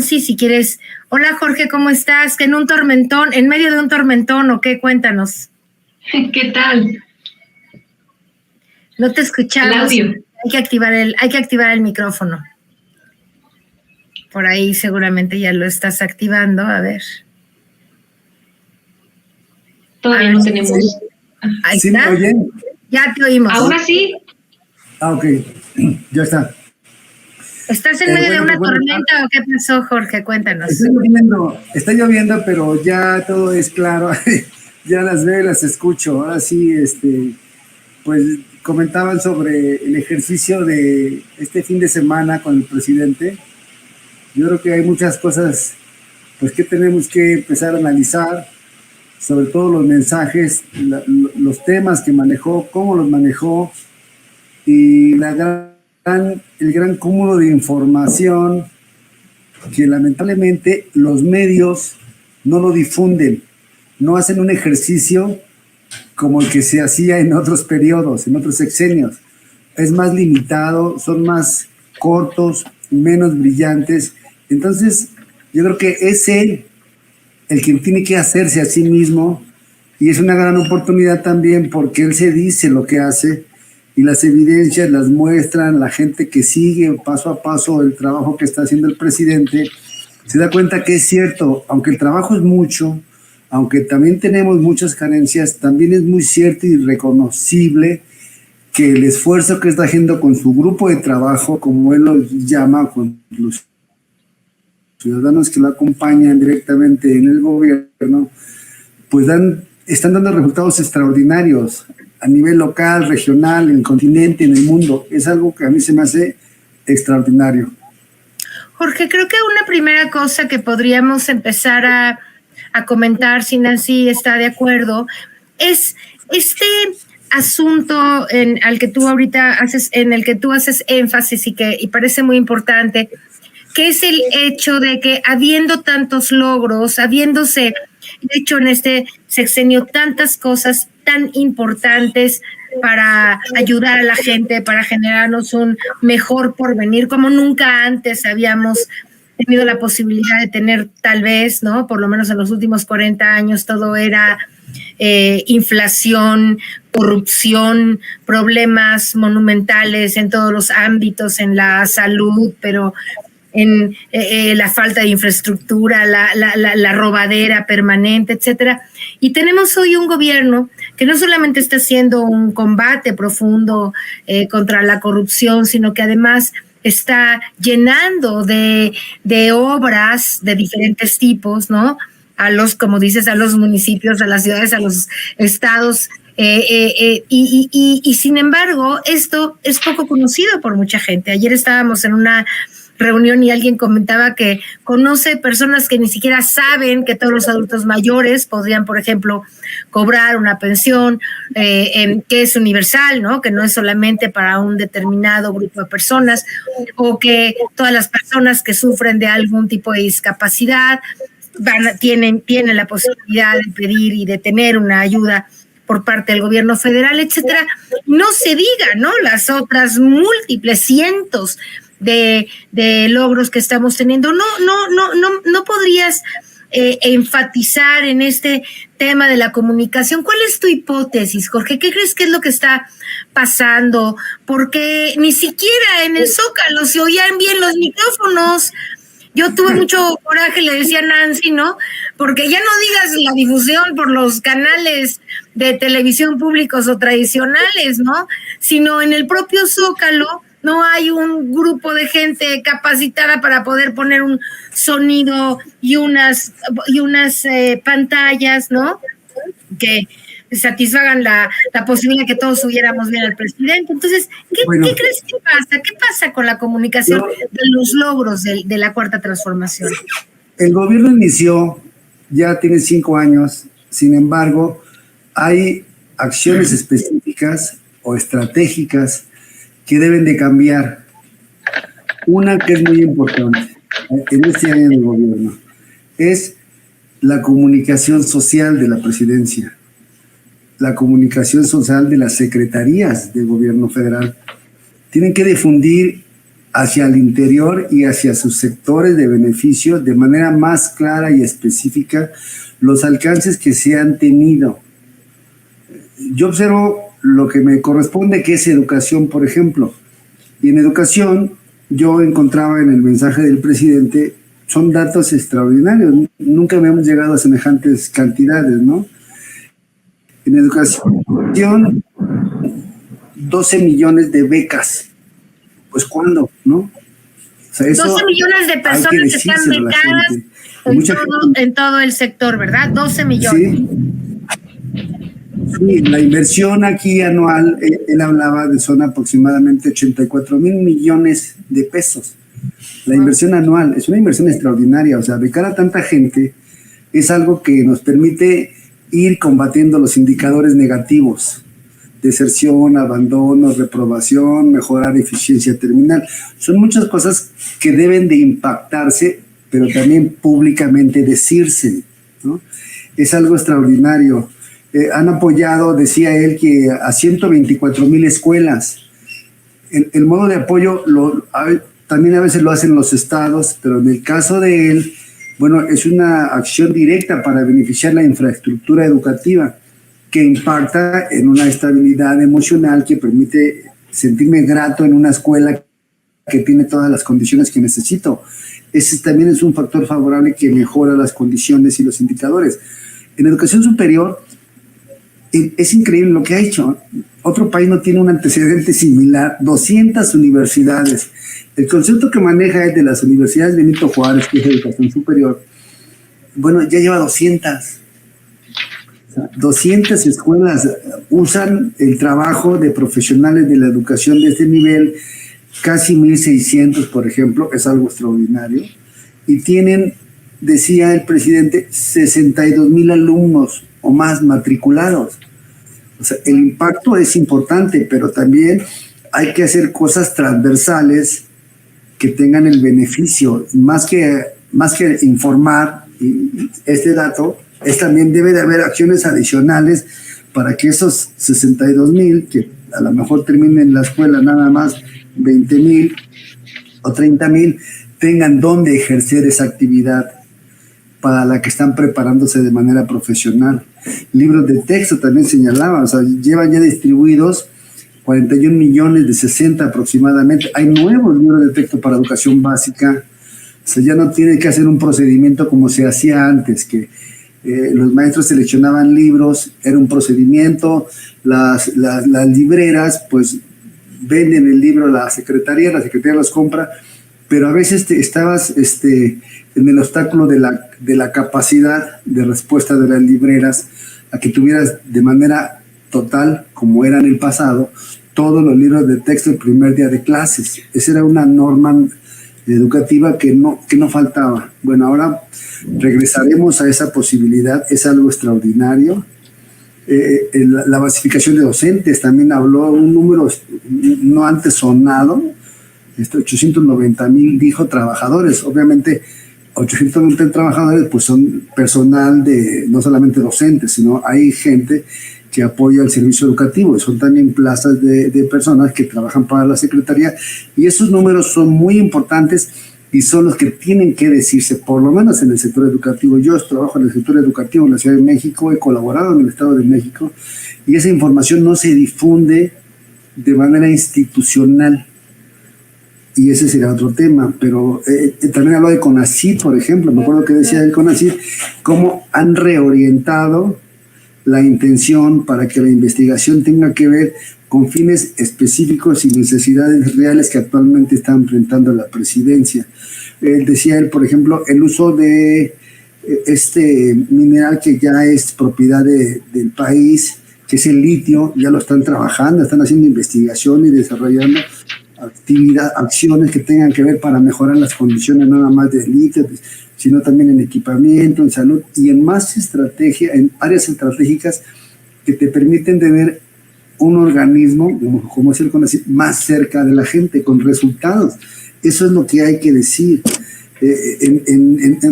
Sí, si quieres. Hola Jorge, ¿cómo estás? ¿Que en un tormentón, en medio de un tormentón o qué? Cuéntanos. ¿Qué tal? No te escuchamos. El audio. Hay que activar el micrófono. Por ahí seguramente ya lo estás activando, a ver. Todavía no tenemos. Ahí ¿Sí está. me oyen? Ya te oímos. Ahora sí. Ok, ya está. ¿Estás en medio de una tormenta o qué pasó, Jorge? Cuéntanos. Está lloviendo, pero ya todo es claro. Ya las veo y las escucho. Ahora sí, pues comentaban sobre el ejercicio de este fin de semana con el presidente. Yo creo que hay muchas cosas pues que tenemos que empezar a analizar, sobre todo los mensajes, los temas que manejó, cómo los manejó y el gran cúmulo de información que lamentablemente los medios no lo difunden, no hacen un ejercicio como el que se hacía en otros periodos, en otros sexenios. Es más limitado, son más cortos, menos brillantes. Entonces, yo creo que es él el quien tiene que hacerse a sí mismo, y es una gran oportunidad también porque él se dice lo que hace y las evidencias las muestran. La gente que sigue paso a paso el trabajo que está haciendo el presidente se da cuenta que es cierto, aunque el trabajo es mucho, aunque también tenemos muchas carencias, también es muy cierto y reconocible que el esfuerzo que está haciendo con su grupo de trabajo, como él lo llama, con los ciudadanos que lo acompañan directamente en el gobierno, pues están dando resultados extraordinarios a nivel local, regional, en el continente, en el mundo. Es algo que a mí se me hace extraordinario. Jorge, creo que una primera cosa que podríamos empezar a comentar, si Nancy está de acuerdo, es este asunto en el que tú haces énfasis y parece muy importante, que es el hecho de que habiendo tantos logros, habiéndose hecho en este sexenio tantas cosas tan importantes para ayudar a la gente, para generarnos un mejor porvenir, como nunca antes habíamos tenido la posibilidad de tener, tal vez, ¿no? Por lo menos en los últimos 40 años todo era inflación, corrupción, problemas monumentales en todos los ámbitos, en la salud, pero en la falta de infraestructura, la robadera permanente, etcétera. Y tenemos hoy un gobierno que no solamente está haciendo un combate profundo contra la corrupción, sino que además está llenando de obras de diferentes tipos, ¿no? Como dices, a los municipios, a las ciudades, a los estados, y sin embargo, esto es poco conocido por mucha gente. Ayer estábamos en una reunión y alguien comentaba que conoce personas que ni siquiera saben que todos los adultos mayores podrían, por ejemplo, cobrar una pensión que es universal, ¿no? Que no es solamente para un determinado grupo de personas, o que todas las personas que sufren de algún tipo de discapacidad tienen la posibilidad de pedir y de tener una ayuda por parte del gobierno federal, etcétera. No se diga, ¿no? Las otras múltiples cientos de logros que estamos teniendo. No podrías enfatizar en este tema de la comunicación. ¿Cuál es tu hipótesis, Jorge? ¿Qué crees que es lo que está pasando? Porque ni siquiera en el Zócalo se oían bien los micrófonos. Yo tuve mucho coraje, le decía a Nancy, ¿no? Porque ya no digas la difusión por los canales de televisión públicos o tradicionales, ¿no? Sino en el propio Zócalo no hay un grupo de gente capacitada para poder poner un sonido y unas pantallas, ¿no? Que satisfagan la posibilidad que todos hubiéramos bien al presidente. Entonces, ¿qué crees que pasa? ¿Qué pasa con la comunicación de los logros de la Cuarta Transformación? El gobierno inició, ya tiene 5 años, sin embargo, hay acciones específicas o estratégicas que deben de cambiar. Una que es muy importante en este año de gobierno es la comunicación social de la presidencia, la comunicación social de las secretarías del gobierno federal. Tienen que difundir hacia el interior y hacia sus sectores de beneficio de manera más clara y específica los alcances que se han tenido. Yo observo lo que me corresponde, que es educación, por ejemplo. Y en educación yo encontraba en el mensaje del presidente, son datos extraordinarios, nunca habíamos llegado a semejantes cantidades, ¿no? En educación, 12 millones de becas. Pues ¿cuándo? ¿No? O sea, 12 millones de personas que están becadas en todo el sector, ¿verdad? 12 millones. Sí, la inversión aquí anual, él hablaba de son aproximadamente 84,000 millones de pesos. La inversión anual es una inversión extraordinaria, o sea, becar a tanta gente es algo que nos permite ir combatiendo los indicadores negativos, deserción, abandono, reprobación, mejorar eficiencia terminal. Son muchas cosas que deben de impactarse, pero también públicamente decirse, ¿no? Es algo extraordinario. Han apoyado, decía él, que a 124,000 escuelas. El modo de apoyo también a veces lo hacen los estados, pero en el caso de él, bueno, es una acción directa para beneficiar la infraestructura educativa que impacta en una estabilidad emocional que permite sentirme grato en una escuela que tiene todas las condiciones que necesito. Ese también es un factor favorable que mejora las condiciones y los indicadores. En educación superior, es increíble lo que ha hecho. Otro país no tiene un antecedente similar. 200 universidades. El concepto que maneja es de las universidades Benito Juárez, que es educación superior. Bueno, ya lleva 200. 200 escuelas usan el trabajo de profesionales de la educación de este nivel, casi 1,600, por ejemplo, es algo extraordinario. Y tienen, decía el presidente, 62,000 alumnos o más matriculados. O sea, el impacto es importante, pero también hay que hacer cosas transversales que tengan el beneficio. Más que informar este dato, también debe de haber acciones adicionales para que esos 62,000, que a lo mejor terminen la escuela nada más 20,000 o 30,000, tengan dónde ejercer esa actividad para la que están preparándose de manera profesional. Libros de texto también señalaba, o sea, llevan ya distribuidos 41 millones de 60 aproximadamente. Hay nuevos libros de texto para educación básica. O sea, ya no tiene que hacer un procedimiento como se hacía antes, que los maestros seleccionaban libros, era un procedimiento, las libreras pues venden el libro a la secretaría los compra, pero a veces estabas en el obstáculo de la capacidad de respuesta de las libreras a que tuvieras de manera total, como era en el pasado, todos los libros de texto el primer día de clases. Esa era una norma educativa que no faltaba. Bueno, ahora regresaremos a esa posibilidad, es algo extraordinario. La basificación de docentes, también habló un número no antes sonado, 890,000 dijo trabajadores. Obviamente 890 trabajadores pues son personal de no solamente docentes, sino hay gente que apoya el servicio educativo, son también plazas de personas que trabajan para la Secretaría, y esos números son muy importantes y son los que tienen que decirse, por lo menos en el sector educativo. Yo trabajo en el sector educativo en la Ciudad de México, he colaborado en el Estado de México, y esa información no se difunde de manera institucional, y ese será otro tema. Pero también habló de CONACYT, por ejemplo. Me acuerdo que decía el CONACYT cómo han reorientado la intención para que la investigación tenga que ver con fines específicos y necesidades reales que actualmente está enfrentando la presidencia. Decía él, por ejemplo, el uso de este mineral que ya es propiedad del país, que es el litio. Ya lo están trabajando, están haciendo investigación y desarrollando acciones que tengan que ver para mejorar las condiciones no nada más de litio, sino también en equipamiento, en salud y en más estrategia, en áreas estratégicas que te permiten tener un organismo como es el CONACYT más cerca de la gente, con resultados. Eso es lo que hay que decir.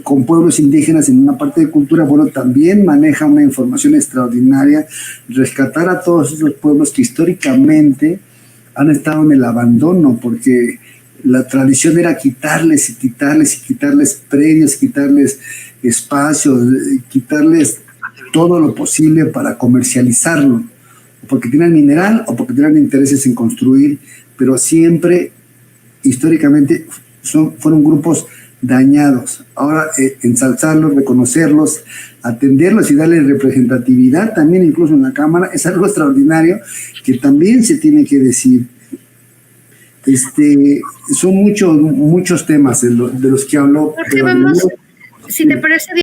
Con pueblos indígenas en una parte de cultura, bueno, también maneja una información extraordinaria, rescatar a todos esos pueblos que históricamente han estado en el abandono, porque la tradición era quitarles predios, quitarles espacios, quitarles todo lo posible para comercializarlo, porque tenían mineral o porque tenían intereses en construir, pero siempre, históricamente, fueron grupos dañados. Ahora, ensalzarlos, reconocerlos, atenderlos y darles representatividad también, incluso en la Cámara, es algo extraordinario que también se tiene que decir. Son muchos temas de los que hablo. Porque vamos, si te parece bien,